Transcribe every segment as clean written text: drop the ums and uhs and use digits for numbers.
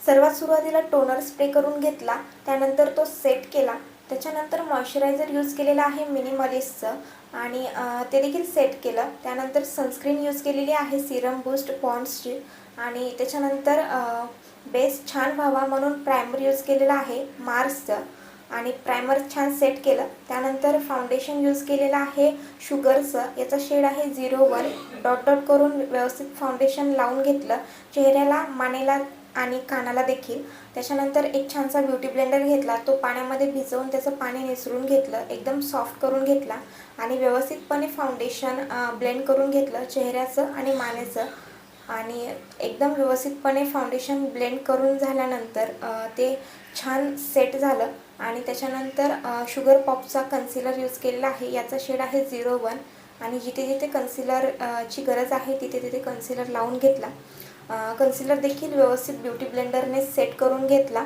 सर्वात सुरुवातीला toner spray करून घेतला, त्यानंतर तो सेट केला. त्याच्यानंतर मॉइश्चरायझर यूज केलेला आहे मिनिमलिस्टचं आणि ते देखील सेट केलं. त्यानंतर सनस्क्रीन यूज केलेली आहे सिरम बूस्ट पॉन्ड्सची आणि त्याच्यानंतर बेस छान व्हावा म्हणून प्रायमर यूज केलेला आहे मार्सचं आणि प्रायमर छान सेट केलं. त्यानंतर फाउंडेशन यूज केलेलं आहे शुगरचं, याचा शेड आहे 01. डॉट डॉट करून व्यवस्थित फाउंडेशन लावून घेतलं चेहऱ्याला, मानेला आणि कानाला देखील. त्याच्यानंतर एक छानसा ब्युटी ब्लेंडर घेतला, तो पाण्यामध्ये भिजवून त्याचं पाणी निसरून घेतलं, एकदम सॉफ्ट करून घेतला आणि व्यवस्थितपणे फाउंडेशन ब्लेंड करून घेतलं चेहऱ्याचं आणि मानेचं आणि एकदम व्यवस्थितपणे फाउंडेशन ब्लेंड करून झाल्यानंतर ते छान सेट झालं. आणि त्याच्यानंतर शुगर पॉपचा कन्सिलर यूज केलेला आहे, याचा शेड आहे 01 आणि जिथे जिथे कन्सिलर ची गरज आहे तिथे तिथे कन्सिलर लावून घेतला. कन्सिलर देखील व्यवस्थित ब्युटी ब्लेंडरने सेट करून घेतला.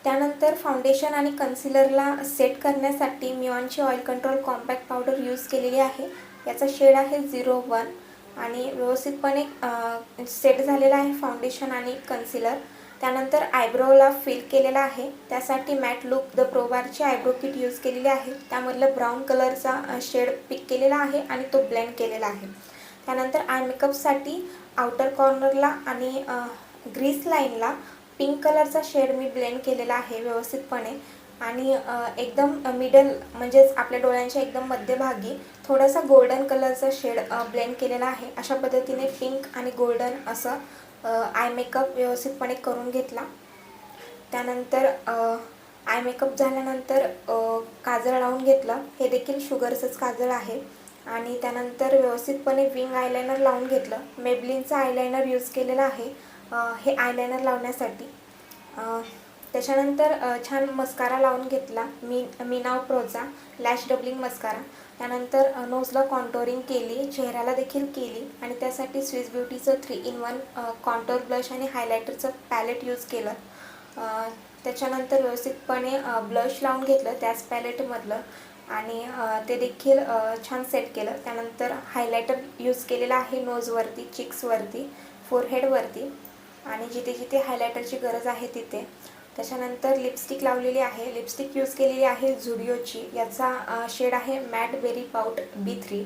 त्यानंतर फाउंडेशन आणि कन्सिलरला सेट करण्यासाठी मिऑनची oil control compact powder use केलेली आहे, याचा शेड आहे 01 आणि व्यवस्थितपणे सेट झालेला आहे फाउंडेशन आणि कन्सिलर. त्यानंतर आयब्रोला फिल केलेला आहे, त्यासाठी मॅट लुक द प्रोबारची आयब्रो किट यूज केलेली आहे, त्यामधलं ब्राऊन कलरचा शेड पिक केलेला आहे आणि तो ब्लेंड केलेला आहे. त्यानंतर आय मेकअपसाठी आउटर कॉर्नरला आणि ग्रीस लाईनला पिंक कलरचा शेड मी ब्लेंड केलेला आहे व्यवस्थितपणे आणि एकदम मिडल म्हणजेच आपल्या डोळ्यांच्या एकदम मध्यभागी थोडासा गोल्डन कलरचा शेड ब्लेंड केलेला आहे. अशा पद्धतीने पिंक आणि गोल्डन असं आय मेकअप व्यवस्थितपणे करून घेतला. त्यानंतर आय मेकअप झाल्यानंतर काजळ लावून घेतलं, हे देखील शुगरचंच काजळ आहे आणि त्यानंतर व्यवस्थितपणे विंग आयलायनर लावून घेतलं. मेबलिनचा आयलायनर यूज केलेला आहे हे आयलायनर लावण्यासाठी. त्याच्यानंतर छान मस्कारा लावून घेतला मिनाव प्रोचा लॅश डबलिंग मस्कारा. त्यानंतर नोजला कॉन्टोरिंग केली, चेहऱ्याला देखील केली आणि त्यासाठी स्विस ब्युटीचं 3-in-1 कॉन्टोर ब्लश आणि हायलायटरचं पॅलेट यूज केलं. त्याच्यानंतर व्यवस्थितपणे ब्लश लावून घेतलं त्याच पॅलेटमधलं आणि ते देखील छान सेट केलं. त्यानंतर हायलायटर यूज केलेला आहे नोजवरती, चिक्सवरती, फोरहेडवरती आणि जिथे जिथे हायलायटरची गरज आहे तिथे. त्याच्यानंतर लिपस्टिक लावलेली आहे, लिपस्टिक यूज केलेली आहे झुडिओची, याचा शेड आहे मॅट बेरी पाउट B3.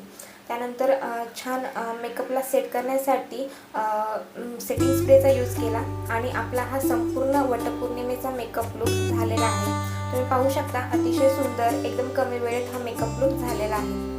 त्यानंतर छान मेकअपला सेट करण्यासाठी सेटिंग स्प्रेचा यूज केला आणि आपला हा संपूर्ण वटपौर्णिमेचा मेकअप लुक झालेला आहे. तुम्ही पाहू शकता अतिशय सुंदर एकदम कमी वेळेत हा मेकअप लुक झालेला आहे.